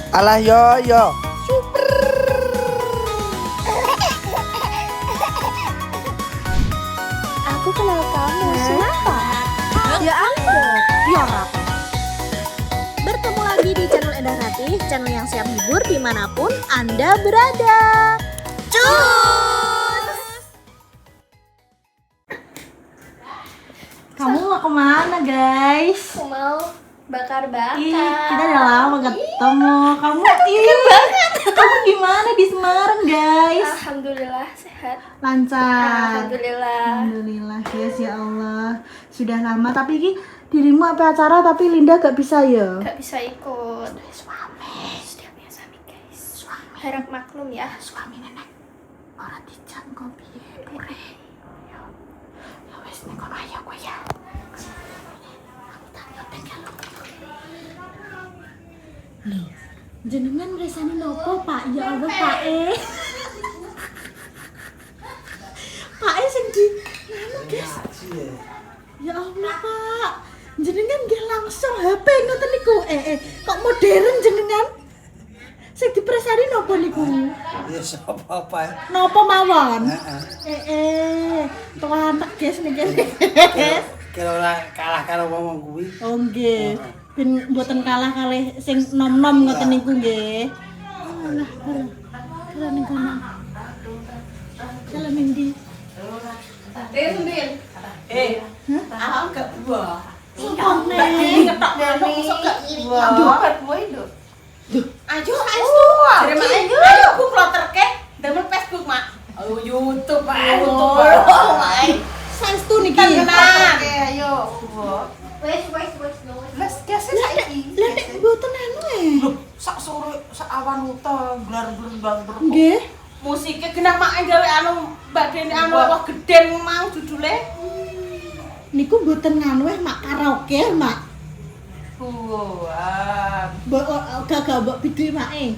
Alah yo. Aku kenal kamu. Siapa? Ya ampun. Tiara. Bertemu lagi di channel Endah Ratih, channel yang siap hibur dimanapun Anda berada. Cus! Kamu mau kemana guys? Aku mau bakar-bakar. Ih, kita udah lama gak ketemu. Kamu banget. Kamu gimana di Semarang guys? Alhamdulillah sehat. Lancar. Alhamdulillah. Alhamdulillah guys, ya Allah. Sudah lama tapi ini dirimu apa acara tapi Linda gak bisa ya? Gak bisa ikut. Suami. Sudah biasa nih guys. Suami. Harap maklum ya. Suami nenek. Orang dijan kopi. Pure. Ya wes nek kono ayo kowe ya. Loh, jenengan resani nopo Pak? Ya Allah Pak Pak sing di anu guys. Ya Allah Pak, jenengan nggih langsung HP ngoten niku. Kok modern jenengan? Sing dipresani nopo niku? Ya apa-apa. Nopo mawon? Heeh. Tuh anak guys niki. Kira ora kalah karo wong kuwi. Oh nggih. Ben mboten kalah kalih sing nom-nom ngoten niku nggih. Alah, kala ning kono. Kala ning ndi? Aku gak buah. Sopo Mbak Dini nih? ngetok ngetok masuk gak buah. Aduh. Buah itu. Ayo, Jadi mak ayo aku kloterke ndamel Facebook, Mak. Oh, YouTube, Pak. YouTube. Saestu niki. Tenan. Ayo, buah. Wes. Las kese saiki. Lah nek mboten anu Sak sore sak awan uta glar-glembang berkok. Nggih. Musiknya genah mak gawe anu Mbak Deni anu wah gedhen mang judule. Niku mboten nganu mak karaoke mak. Wah. Gak mbok biduke make.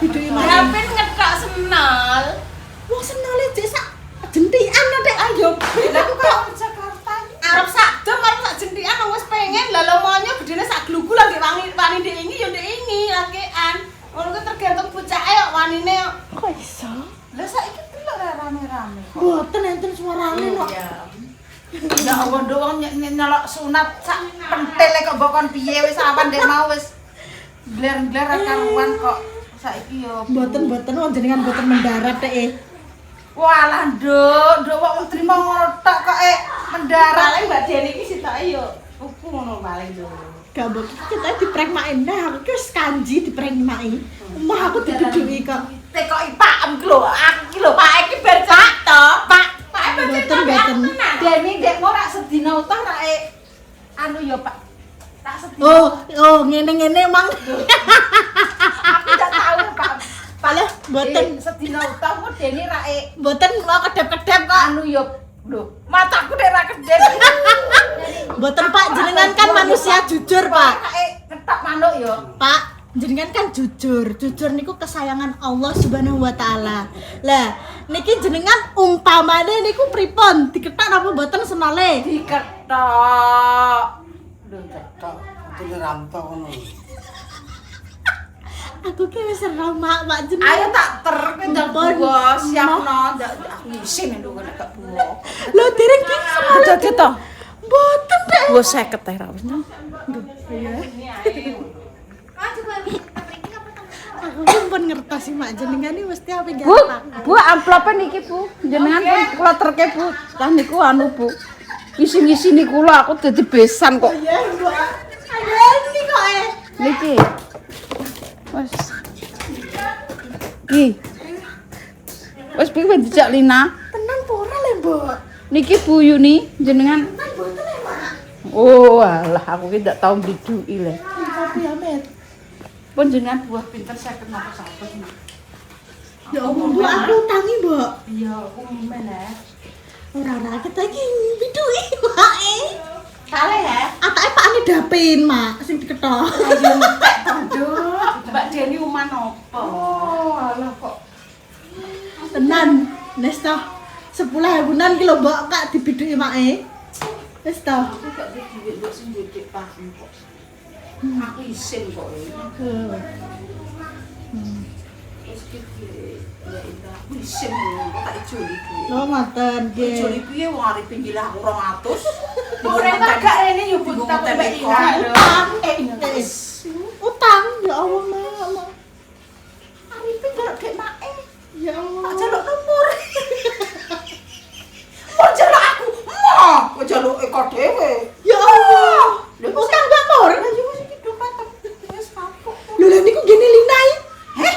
Biduke make. Tapi ngetok senal. Wong senole jek sak jentikan Dek. Ayo, aku kok di Jakarta. Arep sak jam arep sak jentikan wis pengen lha lomonyo gedene sak glugu lagi wani ndek ini ya ndek ini lakean. Ngono ku tergantung bocahe kok wanine. Kok iso? Lah saiki delok rame-rame. Mboten enten suarane kok. Ya Allah ndok nyelok sunat sak pentele kok mbok kon piye wis awan ndek mau wis gler-gler karuan kok saiki yo. Mboten wong jenengan mboten mendarat Dek. Walah nduk wong trimo ngono tok kok mendarat. Paling Mbak Deni iki sitoke yo uku ngono paling lho. Gak mbok kita diprank mak endah aku ki wis kanji diprank mak iki. Omah aku diduduki kok. Tekoki pakem ki lho, aku ki lho Pak iki bar cak to. Pak Mboten. Deni ndek ora sedina utah ra anu yo Pak. Tak sedina. Oh ngene-ngene mang. Aku gak tahu Pak. Palah mboten Sedina utah kok Deni ra mboten mau kedep-kedep kok. anu yo lho. Mataku nek ra kedep. Mboten Pak jenengan kan manusia jujur Pak. Ketok manuk yo. Pak, jenengan kan jujur niku kesayangan Allah Subhanahu wa taala. Lah, niki jenengan umpamane niku pripun? Diketak napa mboten senole? Diketok. Lho ketok. Itu rampok ngono. Aku ki wis ora mak jenengan. Ayo tak terkenjang Ampun. buah siapno ndak ngisin nduk nek gak buah. Lho dereng ki senole. Dadi to. Mboten Dek. Gua 50 teh ra wis. Aku ki pun ngertos sih mak jenengan iki mesti ape Bu, Bu amplope niki Bu. Jenengan pun kula terke Bu. Lah niku anu Bu. Isi-isi niku lho aku dadi besan kok. Ya, Bu. Ada ini kok Niki. Wes. Ki. Wes piye dijak Lina? Tenan po ora le, Mbok? Niki Bu Yuni jenengan. Oh, alah aku ki ndak tau biduki le. Tapi Amet. Pun jenengan buah pinter 50 napa 100. Ya ampun, Bu, aku utangi, Mbok. Iya, aku meneh. Ora kita iki biduki wae. Kale ya. Atake pakane dapin, Mak, sing diketok. Ayo tek tanduk. Mbak Deni uman opo? Oh, alah kok. Tenan, wis to. 10.000-an ki lho, Mbok, Kak dibiduki make. Wis to. Aku gak duwe duit sing gede pakem kok. Aku isin kok. Wis iki ya indah aku isin kok tak ijoli kuwi. Lo ngoten nggih. Ijoli piye wong arep pinggil aku 200. Ora gak rene yo Bu tak mbek Ina. Utang ya Allah mak. Arifin karo dek mae. Ya Allah. Tak jaluk nomor. Mau jaluk aku. Mau kok jaluk eko dhewe. Ya Allah. Utang nomor. Ayo wis iki dompet wis kapok. Lho lha niku gene Lina. Heh?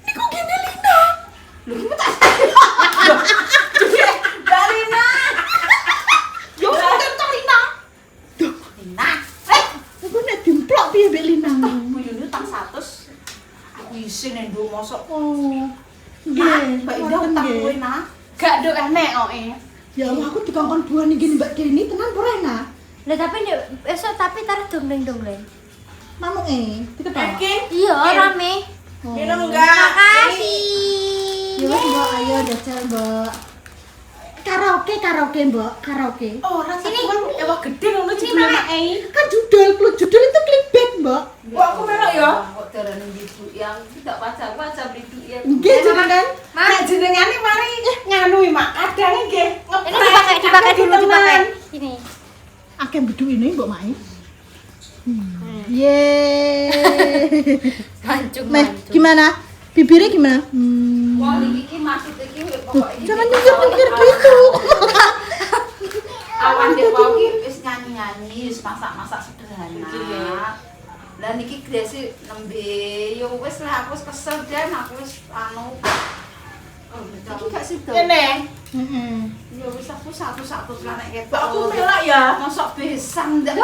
Niku gene Lina. Lho iki tak. Darina. Yo kan Lina. Duh, Lina. Aku nek dimplok piye mbek Lina? Buyune utang 100. Aku isin endo mosok. Oh. Nggih, Mbak Indah utang nggih. kowe nah. Gak nduk enek kok Ya Allah aku dikongkon buah nih gini Mbak Deni tenan ora enak. Lah tapi esok tapi taruh dongeng-dongeng. Manuk diketawa. Iya, rame. Minum enggak? Makasih. Ya wis Mbak, ayo jajal Mbak. Karaoke Mbak. Oh, rasa kuwi ewah gede ngono judule mae. Kan judul itu clickbait Mbak. Kok aku melok ya? Kok darane ibu yang tidak pacar beli duit. Nggih jenengan. Nek jenengane mari nganu Mak. Kadang nggih Ini dipakai dulu dipakai. Ini. Akeh bedu ini Mbak Mai. Yeay. Mancung. Gimana? Bibirnya gimana? Wah, iki maksud iki pokoke iki. Jangan nyengir gitu. Awan dek wau iki wis nyanyi-nyanyi, wis masak-masak sederhana. Lah niki gresi nembe yo wis lah aku wis kesel dan aku wis anu. Oh, iki gak sido. Kene. Heeh. Ya wis aku satu-satu lah nek ketok. Mbak aku melok ya. Mosok besan ndak.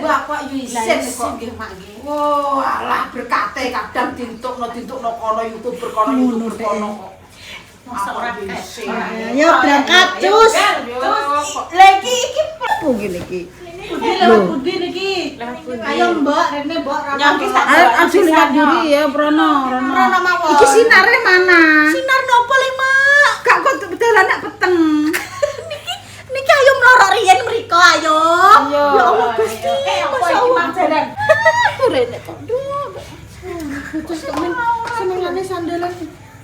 Bapak yo isin kok nggih Mak nggih. Wah, alah berkate kadang dintukno kono YouTuber kono YouTuber kono kok. Masa ora isin. Ayo berangkat cus. Lagi iki Apa gini iki? budi lewat budi niki. Ayo Mbak, Rene Mbak. Nyongki sak. Ayo lihat diri ya, Brono. Rono mawon. Iki sinare mana? Sinar nopo le Mak? Kak kok betelan nek peteng. Niki ayo mlorok riyen mriko ayo. Ya Allah Gusti. Apa iki manjaran? Rene kok. Terus temen senengane sandalan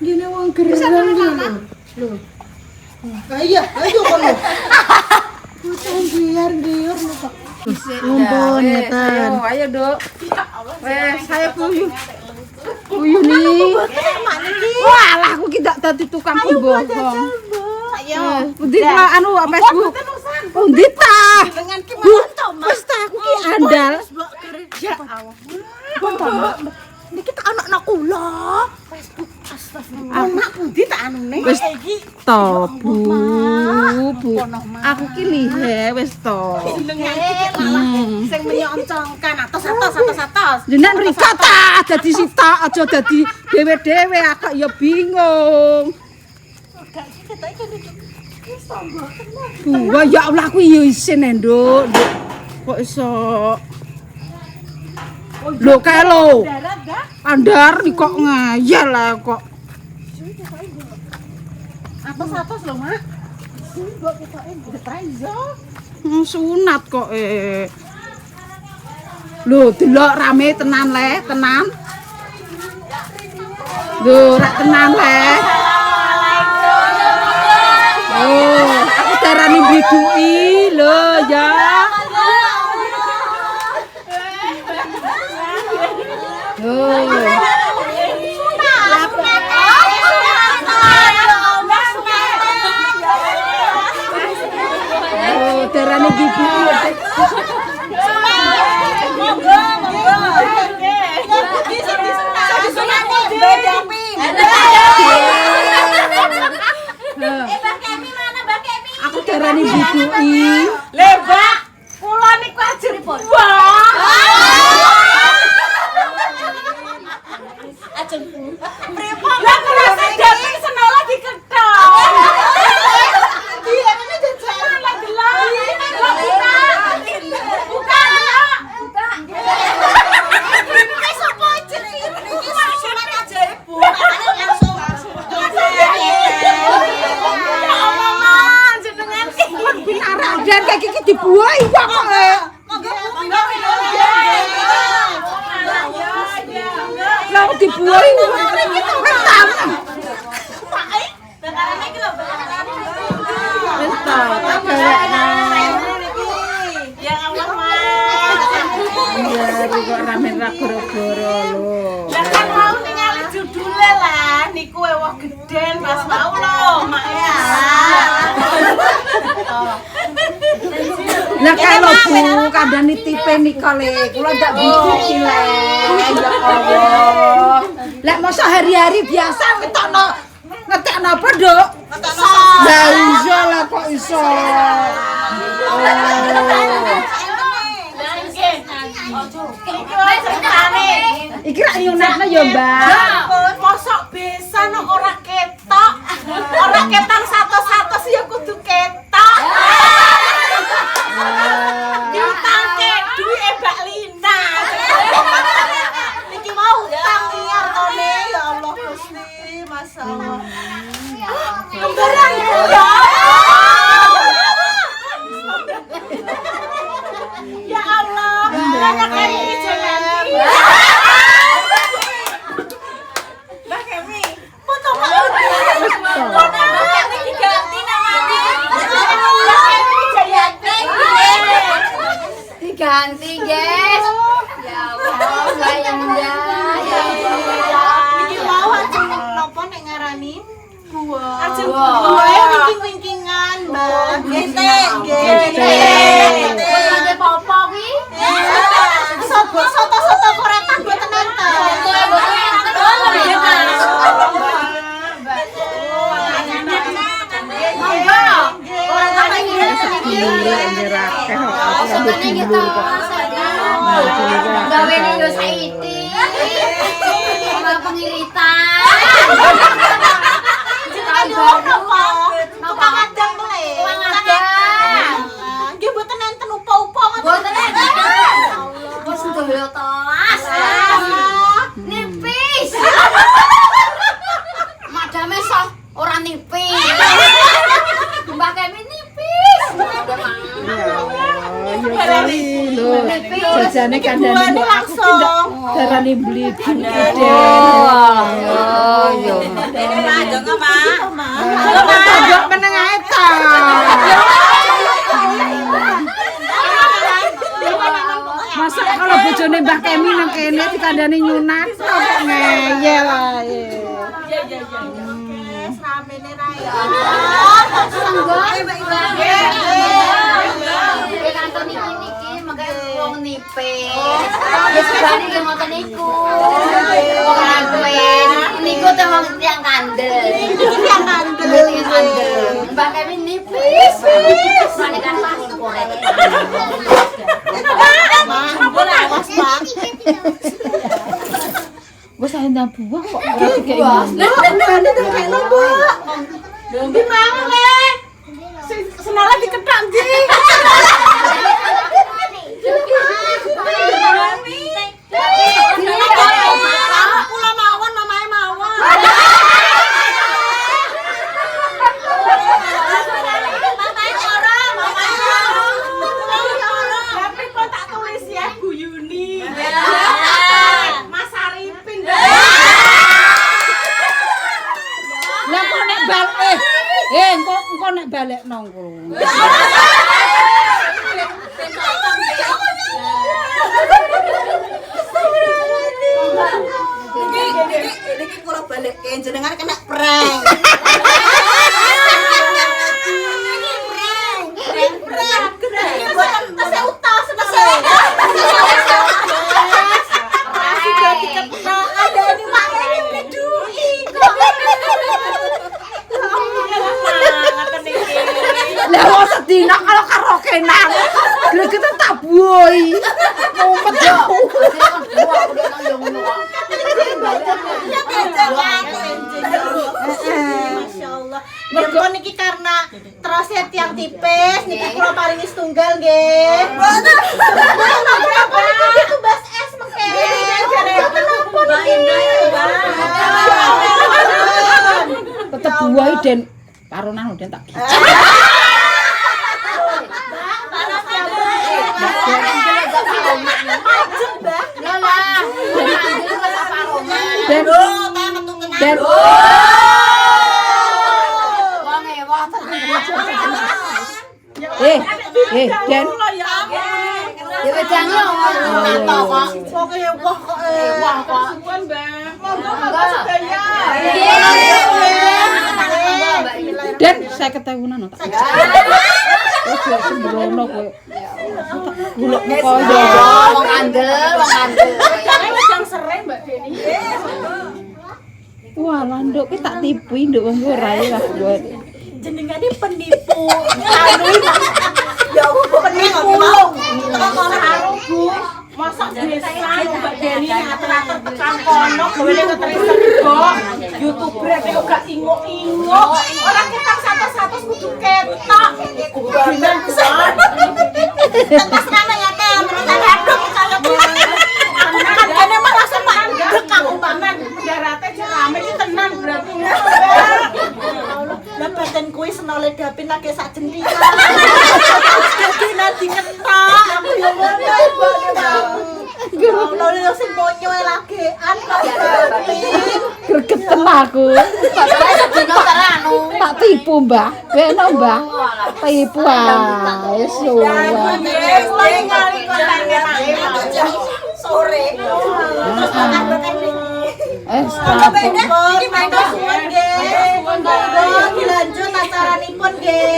gini wong gerang lho. Iya, ayo kono. Utang biar giur lho kok. Mumpun ngeten. Ayo, Dok. Saya puyu. Puyu nih. Walah, aku ki ndak dadi tukang bohong. Ayo. Pundi kula anu Facebook. Pundi ta? Dengan ki Bu, wis ta aku ki andal. ya Allah. Niki tak anakna kula. Facebook astagfirullah. Mak budi tak anune. Wis to, Bu. Aku ki lihe wis to. Sing menyoncongkan atos. Jenengan mriko ta dadi sitok aja dadi dhewe-dhewe akak ya bingung. Wah ya Allah aku ya isin Nduk. Kok iso? Lho kae lho. Andar nih kok ngayal lah kok. Atos lho, Mak. Mbok ketoke detraizo. Sunat kok Lho delok rame tenan le, tenan. Lho rek tenan le. Oh, aku darani biduki lho ya. Oh, darani biduki. Aku darani biduki. Lebak. Kula niku ajeng Pripun? Lah kula sing dapet seno lagi ketok. Iya, ini jajan lagi delok. Bukan. Ini sapa jenenge? Ini sunat aja Ibu. Langsung. Ya Allah, Man, jenengan Binara dan kayak gini dibuai kok. Monggo. dibuahi. Wis ta, tak gawekno. Ya Allah, Mas. Iya, kok ramen ra goro-goro lho. Lah kan mau ningali judule lah, niku ewah geden pas mau lho, Mak ya. Lah kalau Bu kandhane tipe Nikole, kula ndak biji le. Ya Allah. Lah masa hari-hari biasa ngetekno apa, Nduk? Lah iso lah kok iso. Iki rak nyunatno ya, Mbak. Mosok besan ora ketok. Ora ketang satu-satu ya kudu ketok. Diutangke duwe Mbak Lina. Iki mau utang liar to Le, ya Allah Gusti, masyaallah. Kembaran ya. Ya Allah, banyak kali ini jangan. Mbak Kemi, foto Pak Ludi. Foto Kemi diganti namanya. Mbak Kemi Jayanti. Diganti, guys. Ya Allah, Bayanda. Ya Allah. Iki mau aja napa nek ngarani? Buah. Aja Buah. buah wingking-wingkingan, Mbak. Gete, gete. Ada popo ki. Soto-soto koretan mboten enten. Gawene yo saiki. Ora pengiritan. Tukang adang to Le. Tukang adang. Nggih mboten enten upa-upa ngoten. Boten enten. Wis ndoyo tos. Nipis. Madame sok ora nipis. Mbak Kemi nipis. Jajane kandhane mbok aku ki ndak darani beli gede. Yo. Dene lanjut kok, Mak. Mbok meneng ae ta. Masa kalau bojone Mbah Kemi nang kene dikandani nyunat kok ngeyel ae. Ramene ra ya. Kantor niki makanya wong nipis. Wis bali ke ngoten niku. Wong nipis. Niku teh wong tiyang kandel. Tiyang kandel. Mbak Kemi nipis. Manekan pangul korek. Ampun awas, Bang. Wes ae ndang buah kok ora dikeki. Ane tekno, Mbak. Ndi mang Le? Senala diketak ndi? Kula mawon, mamae mawon. Mamae ora, mamae ora. Tapi kok tak tulis ya Bu Yuni. Mas Arifin. Lah kok nek engko nek balekno ngono. Iki kula balekke jenengan kena prank. Lah wong sedina kalau karokenan. Gregetan tak buoi. Mumpet yo. Masyaallah. Mergo niki karena terose tiang tipis niki kula paringi setunggal nggih. Mboten. Itu bas es mengke. Kenapa niki? Tetep buoi den paronan den tak. Den Dan Wong ewah tenan. Dan Ya wedang yo ngono kok. Wong ewah kok ewah kok. Suwun, Mbak. Monggo Monggo. sedaya. Dan 50.000-an tak. Ojo sembrono kowe. Guluk kaya. Wong andel. Wedang serai Mbak Deni. Wah, landuk ki tak tipu nduk wong ora ya buat. Jenengane penipu. Ya penipu. Karo Bu, masak desa Mbak Deni atur-atur tekan kono gawe keterima YouTuber kok gak inguk-inguk. Ora ketak 100 kudu ketok. Bener pisan. Terus nana ya teh menurut hadap kaya kan mah langsung mandek aku Paman darate rame iki tenan berarti. lah badan kuwi senole dapin lagi sak jendika. Jadi nanti ketok aku yo ngono Mbak. Lalu sing monyo lagean kok dapin. Gregeten aku. Sedina teranu. Tak tipu, Mbah. Beno, Mbah. Tipu ae suwan. Sore. Terus makan Stop. iki main suwun nggih. Monggo dilanjut acaranipun nggih.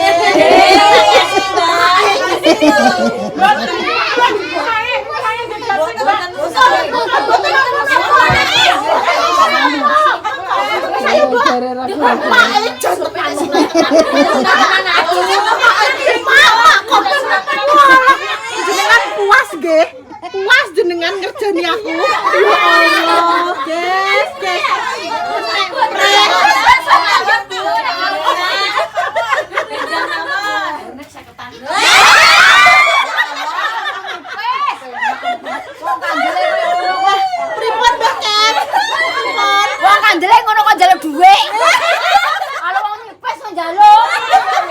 Jenengan puas nggih? Puas jenengan ngerjani aku. Ya Allah, guys. Pripun Mbak Ken? Wong kandele ngono kok njaluk dhuwit. Kalau wong nyepes kok njaluk.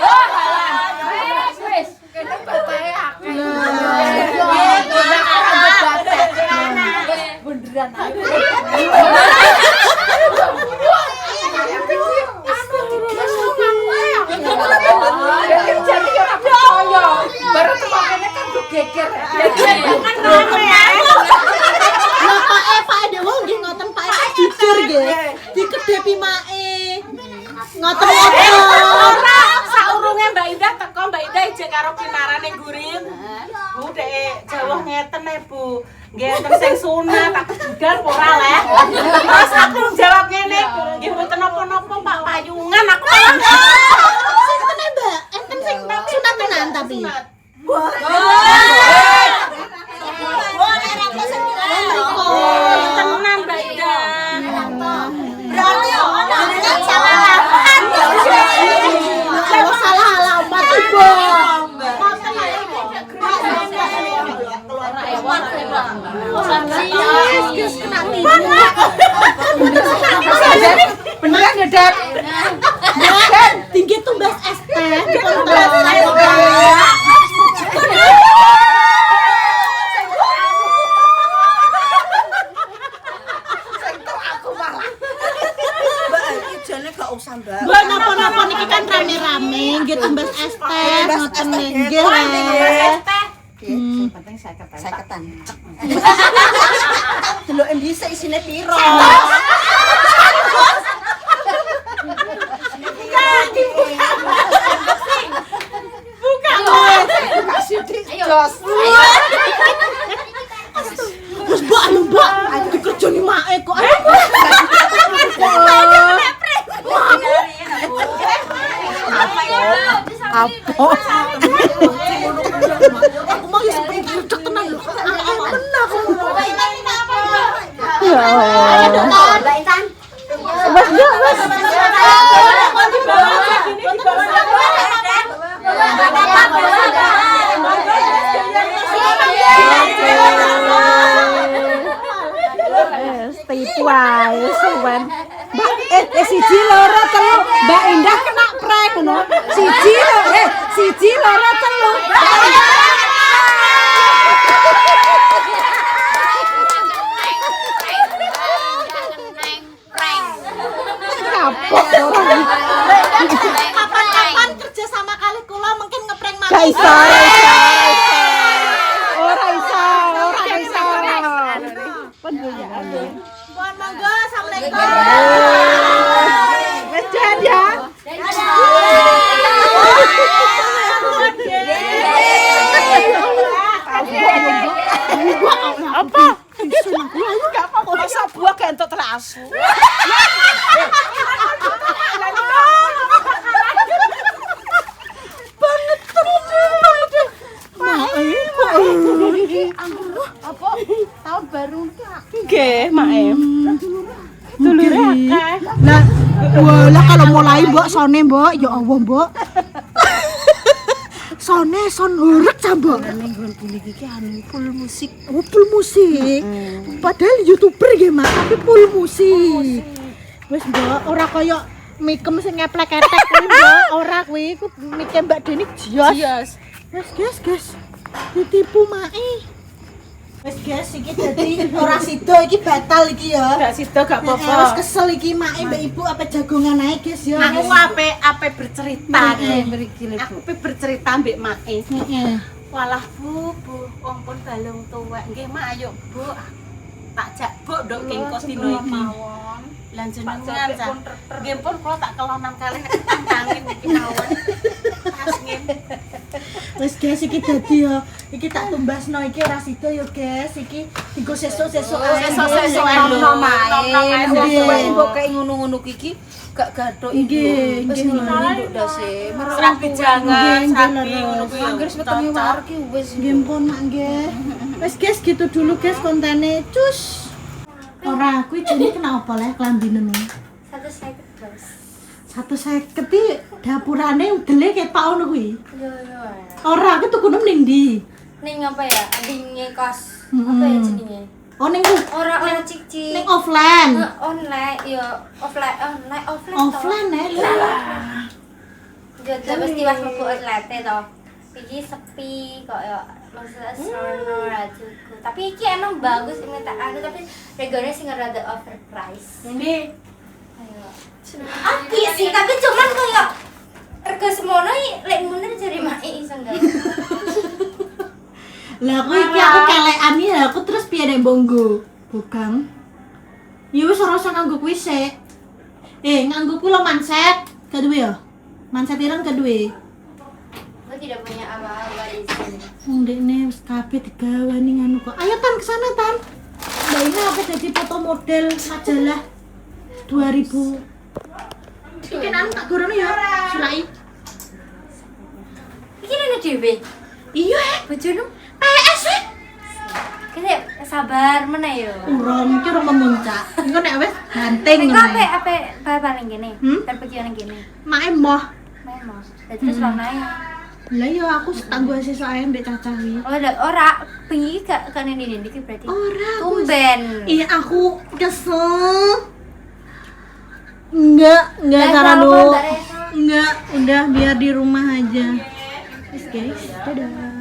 Oh, kalah. Wis, kene batahe akeh. Beneran baru kemarinnya kan gue geger. Lah Pak Dewo nggih ngoten Pak jujur nggih. Dikedepi mae. Ngoten-ngoten. Ora saurunge Mbak Indah teko Mbak Indah ijek karo kinarane gurit. Bu dek jawah ngeten e Bu. Nggih enten sing sunat tak budal ora leh. Terus aku jawab ngene, nggih mboten napa-napa Pak payungan aku. Sinten e Mbak? Enten sing sunat tenan tapi. Tenan Mbak Indah. Berarti jenengan salah alamat. Kalau salah alamat Ibu. Beneran ya, Dad? Tinggi tumbas ST. Mbak napa-napa niki kan rame-rame nggih tumbas ST ngoten nggih. Penting saketan. Delok endi sik isine piro? Buka sidik jos. Wes Mbak anu Mbak dikerjoni mae kok. Apa? Aku mau wis pengen tenan lho. Benar aku. Ya Allah. Mbak Intan. Mas, Mbak, Mas. Tipu ae suwen. Mbak siji loro telu Mbak Indah kena prank ngono. Siji loro telu. Prank. iso. Ora iso. Pun punya. Mohon monggo, assalamualaikum. Wes jan ya. Apa? Enggak apa-apa. Masa buah kayak entuk terasu. Apa? Tahun baru Nggih, Maem. Dulure akeh. Lah kalau mulai mbok sone mbok, ya Allah mbok. Son urut ta mbok. Ning nggonku niki anu full musik. Oh, full musik. Padahal YouTuber nggih, Mas, tapi full musik. Wis mbok, ora kaya mikem sing ngeplek-etek kuwi mbok, ora kuwi iku mike Mbak Deni jios. Wis guys. Ditipu mae. Wis guys, iki dadi ora sida iki batal iki ya. Gak sida gak Wis apa-apa. kesel iki mae Mbak Ibu apa jagongan ae guys ya. Aku ape bercerita Heeh. iki. Aku bercerita mbek Mae. Heeh. Walah Bu, wong pun balung tuwek. Nggih, Mak, ayo, Bu. Tak jak Bu nduk kengkos dino iki. Lan jenengan cah. Nggih pun kula tak kelonan kalih tangin iki mawon. Pas ngene. Wis guys iki dadi ya. Iki tak tumbasno iki ora sida ya guys. Iki digo sesuk-sesuk ae. Sesuk-sesuk nom-nom ae. Mbok kaya ngono-ngono iki gak gathuk Nggih, Wis nggih. ngene nduk dase. Serapi jangan, serapi ngono kuwi. Anggere wetenge war ki wis. Nggih mpun mak nggih. Wis guys gitu dulu guys kontene. Cus. Ora kuwi jane kenapa leh klambine nih? 150 iki dapurane udele ketok ngono kuwi. Ora aku tuku ning ndi? Ning apa ya? Adinge kos. Mm-mm. Apa ya jenenge? Oh ning Ora ana cici. ning offline. Online ya offline Offline lah. Jodoh mesti wis mlebu outlet to. Iki sepi kok ya. Maksudnya sono ra cukup. Tapi iki emang bagus ini tak ada tapi regane sing rada overprice. Ini Api sih, tapi cuman kayak rega semono lek mundur jari mae iso enggak. Lah aku iki aku kelekan ya, aku terus piye nek mbonggo? Bugang. Ya wis ora usah nganggo kuwi sik. Nganggo kuwi lo manset, gak duwe ya? Manset ireng gak duwe. Gue tidak punya apa-apa di sini. Ndekne wis kabeh digawani nganu kok. Ayo Tan kesana Tan. Mbak ini apa jadi foto model majalah 2000. Iki nang tak gorono ya, Sulai. Iki nene dhewe. Iya, Bojone PS. kene sabar meneh yo. Urung iki ora memuncak. Engko nek wis ganteng Nek ngono. ape bal ning kene. Terpergi ning kene. Mak emoh. Memang. Terus warnae. Lah ya aku tak gua sesuk ae mbek Cacah wi. Ora pengi gak nene iki berarti. Ora. aku- Tumben. Iya aku kesel. Enggak Lah, cara apa, lu. Mbak Reza? Enggak, udah biar di rumah aja. Guys, dadah.